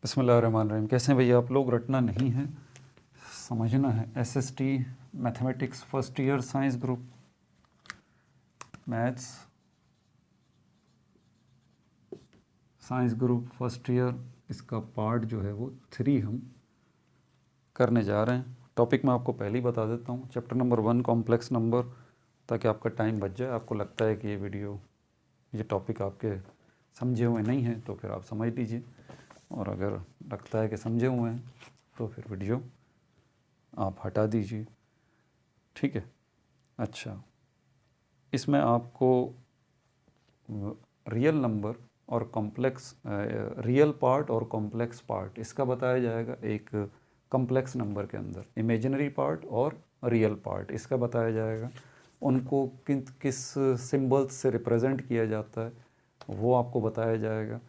बिस्मिल्लाहिर्रहमानिर्रहीम। कैसे हैं भैया आप लोग? रटना नहीं है, समझना है। SST mathematics first year science group maths science group first year, इसका पार्ट जो है वो 3 हम करने जा रहे हैं। टॉपिक मैं आपको पहले ही बता देता हूँ, चैप्टर नंबर 1 कॉम्प्लेक्स नंबर, ताकि आपका टाइम बच जाए। आपको लगता है कि ये टॉपिक आपके समझे हुए नहीं हैं तो फिर आप समझ लीजिए, और अगर लगता है कि समझे हुए हैं तो फिर वीडियो आप हटा दीजिए, ठीक है। अच्छा, इसमें आपको रियल नंबर और कॉम्प्लेक्स रियल पार्ट और कॉम्प्लेक्स पार्ट इसका बताया जाएगा। एक कॉम्प्लेक्स नंबर के अंदर इमेजिनरी पार्ट और रियल पार्ट इसका बताया जाएगा। उनको किस सिंबल्स से रिप्रेजेंट किया जाता है वो आपको बताया जाएगा।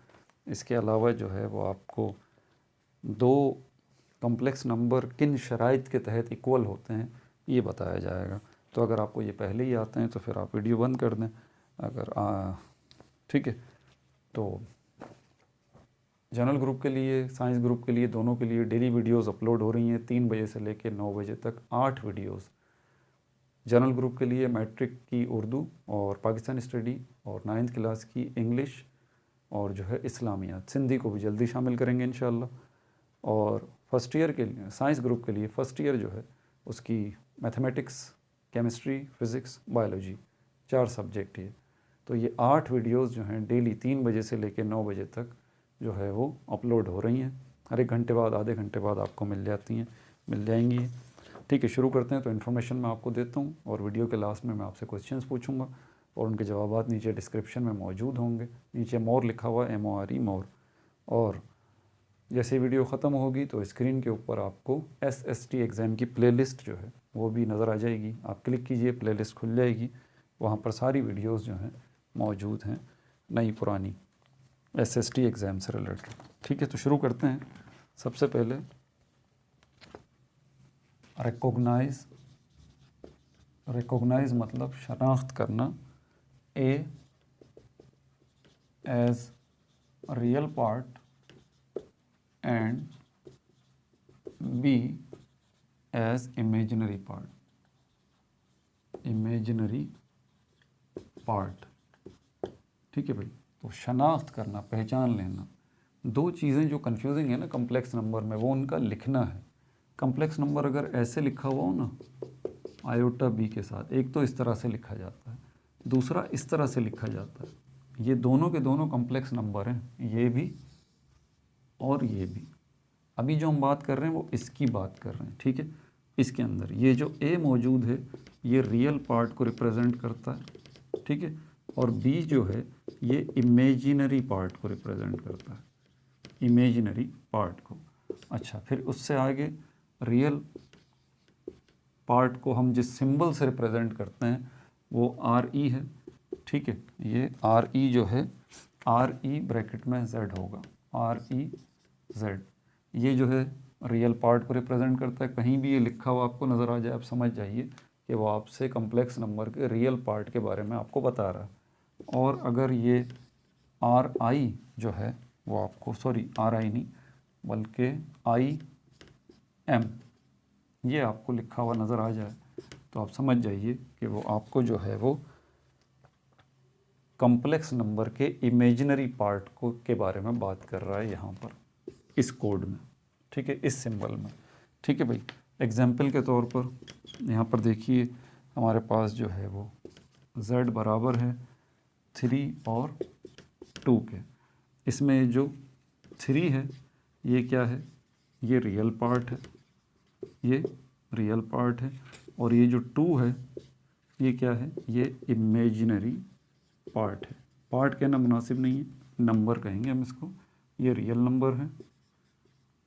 इसके अलावा जो है वो आपको 2 कॉम्प्लेक्स नंबर किन शराइत के तहत इक्वल होते हैं ये बताया जाएगा। तो अगर आपको ये पहले ही आते हैं तो फिर आप वीडियो बंद कर दें। अगर ठीक है, तो जनरल ग्रुप के लिए, साइंस ग्रुप के लिए, दोनों के लिए डेली वीडियोस अपलोड हो रही हैं 3 बजे से लेकर 9 बजे तक, 8 वीडियोस। जनरल ग्रुप के लिए मैट्रिक की उर्दू और पाकिस्तानी स्टडी और 9th क्लास की इंग्लिश और जो है इस्लामियात, सिंधी को भी जल्दी शामिल करेंगे इंशाल्लाह। और फर्स्ट ईयर के लिए, साइंस ग्रुप के लिए फर्स्ट ईयर जो है उसकी mathematics, chemistry, physics, biology 4 subject है। तो ये 8 वीडियोस जो हैं डेली 3 बजे से लेकर 9 बजे तक जो है वो अपलोड हो रही हैं। हर 1 घंटे बाद, आधे घंटे बाद आपको मिल जाएंगी। ठीक है, शुरू करते हैं। तो इन्फॉर्मेशन मैं आपको देता हूँ और वीडियो के लास्ट में मैं आपसे क्वेश्चंस पूछूंगा और उनके जवाब नीचे डिस्क्रिप्शन में मौजूद होंगे। नीचे मोर लिखा हुआ है, MORE मोर। और जैसे वीडियो ख़त्म होगी तो स्क्रीन के ऊपर आपको SST एग्ज़ाम की प्लेलिस्ट जो है वो भी नज़र आ जाएगी। आप क्लिक कीजिए, प्लेलिस्ट खुल जाएगी, वहाँ पर सारी वीडियोस जो हैं मौजूद हैं, नई पुरानी SST एग्ज़ाम से रिलेटेड। ठीक है, तो शुरू करते हैं। सबसे पहले रिकॉग्नाइज मतलब शनाख्त करना। A as real part and B as imaginary part. ठीक है भाई, तो शनाख्त करना, पहचान लेना। 2 चीज़ें जो कंफ्यूजिंग है ना कम्प्लेक्स नंबर में, वो उनका लिखना है। कम्प्लेक्स नंबर अगर ऐसे लिखा हुआ हो ना, आयोटा B के साथ, एक तो इस तरह से लिखा जाता है, दूसरा इस तरह से लिखा जाता है। ये दोनों के दोनों कम्प्लेक्स नंबर हैं, ये भी और ये भी। अभी जो हम बात कर रहे हैं वो इसकी बात कर रहे हैं, ठीक है। इसके अंदर ये जो A मौजूद है ये रियल पार्ट को रिप्रेजेंट करता है, ठीक है, और B जो है ये इमेजिनरी पार्ट को रिप्रेजेंट करता है, इमेजिनरी पार्ट को। अच्छा, फिर उससे आगे रियल पार्ट को हम जिस सिंबल से रिप्रेजेंट करते हैं वो RE है, ठीक है। ये RE जो है, RE ब्रैकेट में Z होगा, REZ। ये जो है रियल पार्ट को रिप्रेजेंट करता है। कहीं भी ये लिखा हुआ आपको नज़र आ जाए, आप समझ जाइए कि वो आपसे कम्प्लेक्स नंबर के रियल पार्ट के बारे में आपको बता रहा है। और अगर ये RI जो है वो आपको, सॉरी RI नहीं बल्कि IM, ये आपको लिखा हुआ नज़र आ जाए तो आप समझ जाइए कि वो आपको जो है वो कॉम्प्लेक्स नंबर के इमेजिनरी पार्ट को के बारे में बात कर रहा है यहाँ पर, इस कोड में, ठीक है, इस सिंबल में। ठीक है भाई, एग्जाम्पल के तौर पर यहाँ पर देखिए हमारे पास जो है वो Z बराबर है 3 और 2 के। इसमें जो 3 है ये क्या है, ये रियल पार्ट है, ये रियल पार्ट है। और ये जो 2 है ये क्या है, ये इमेजिनरी पार्ट है। पार्ट कहना मुनासिब नहीं है, नंबर कहेंगे हम इसको। ये रियल नंबर है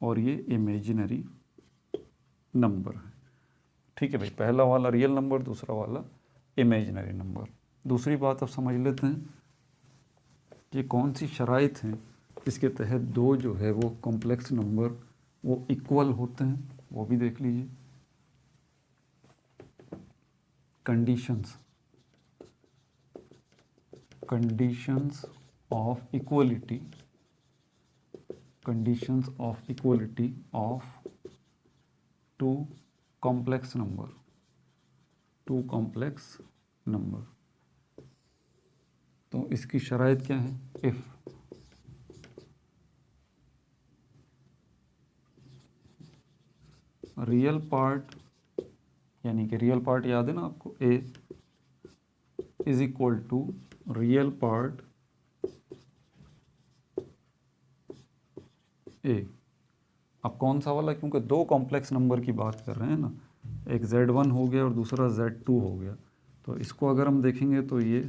और ये इमेजिनरी नंबर है, ठीक है भाई। पहला वाला रियल नंबर, दूसरा वाला इमेजिनरी नंबर। दूसरी बात अब समझ लेते हैं कि कौन सी शराइत हैं इसके तहत 2 जो है वो कॉम्प्लेक्स नंबर वो इक्वल होते हैं, वो भी देख लीजिए। Conditions of equality conditions of equality of two complex number तो इसकी शराइत क्या है? इफ़ रियल पार्ट, यानी कि रियल पार्ट याद है ना आपको, A is equal to real part A. अब कौन सा वाला? क्योंकि दो कॉम्प्लेक्स नंबर की बात कर रहे हैं ना, एक Z1 हो गया और दूसरा Z2 हो गया। तो इसको अगर हम देखेंगे तो ये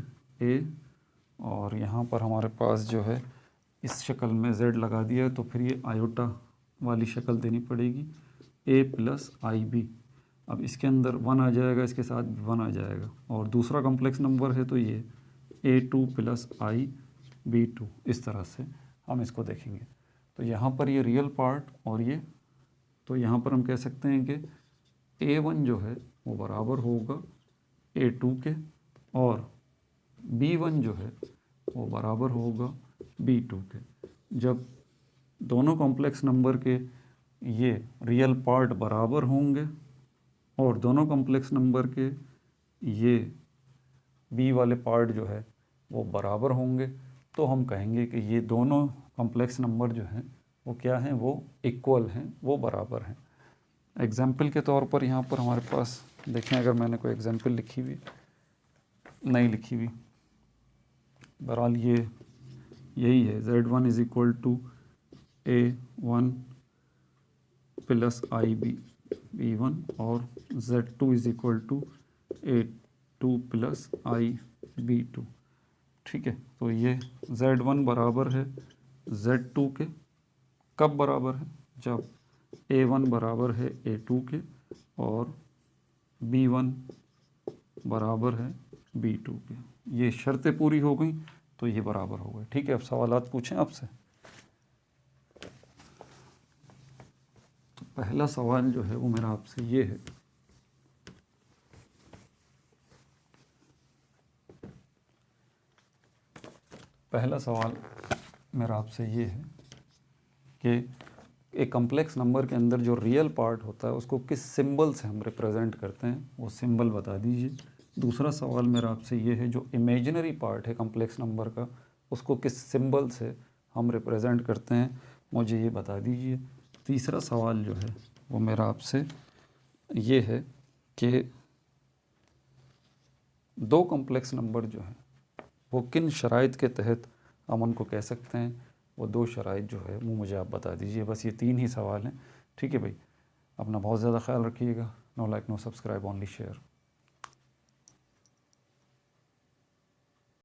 ए, और यहाँ पर हमारे पास जो है इस शक्ल में Z लगा दिया है, तो फिर ये आयोटा वाली शक्ल देनी पड़ेगी, a प्लस आई बी। अब इसके अंदर 1 आ जाएगा, इसके साथ 1 आ जाएगा, और दूसरा कॉम्प्लेक्स नंबर है तो ये a2 प्लस आई B2। इस तरह से हम इसको देखेंगे। तो यहाँ पर ये रियल पार्ट और ये, तो यहाँ पर हम कह सकते हैं कि a1 जो है वो बराबर होगा a2 के, और b1 जो है वो बराबर होगा b2 के। जब दोनों कॉम्प्लेक्स नंबर के ये रियल पार्ट बराबर होंगे और दोनों कॉम्प्लेक्स नंबर के ये b वाले पार्ट जो है वो बराबर होंगे, तो हम कहेंगे कि ये दोनों कॉम्प्लेक्स नंबर जो हैं वो क्या हैं? वो इक्वल हैं, वो बराबर हैं। एग्जाम्पल के तौर पर यहाँ पर हमारे पास देखें, अगर मैंने कोई एग्जाम्पल लिखी हुई, नहीं लिखी हुई, बहरहाल ये यही है, Z1 is equal to A1 plus I B1 और Z2 is equal to A2 plus I B2। ठीक है, तो ये Z1 बराबर है Z2 के। कब बराबर है? जब A1 बराबर है A2 के और B1 बराबर है B2 के। ये शर्तें पूरी हो गई तो ये बराबर हो गए। ठीक है, अब सवालात पूछें आपसे। तो पहला सवाल जो है वो मेरा आपसे ये है, पहला सवाल मेरा आपसे ये है कि एक कम्प्लेक्स नंबर के अंदर जो रियल पार्ट होता है उसको किस सिंबल से हम रिप्रेजेंट करते हैं, वो सिंबल बता दीजिए। दूसरा सवाल मेरा आपसे ये है, जो इमेजिनरी पार्ट है कम्प्लेक्स नंबर का, उसको किस सिंबल से हम रिप्रेजेंट करते हैं, मुझे ये बता दीजिए। तीसरा सवाल जो है वो मेरा आपसे ये है कि दो कॉम्प्लेक्स नंबर जो हैं वो किन शराइत के तहत हम उनको कह सकते हैं, वो दो शराइत जो है वो मुझे आप बता दीजिए। बस ये 3 ही सवाल हैं। ठीक है भाई, अपना बहुत ज़्यादा ख्याल रखिएगा। No like no subscribe, only share.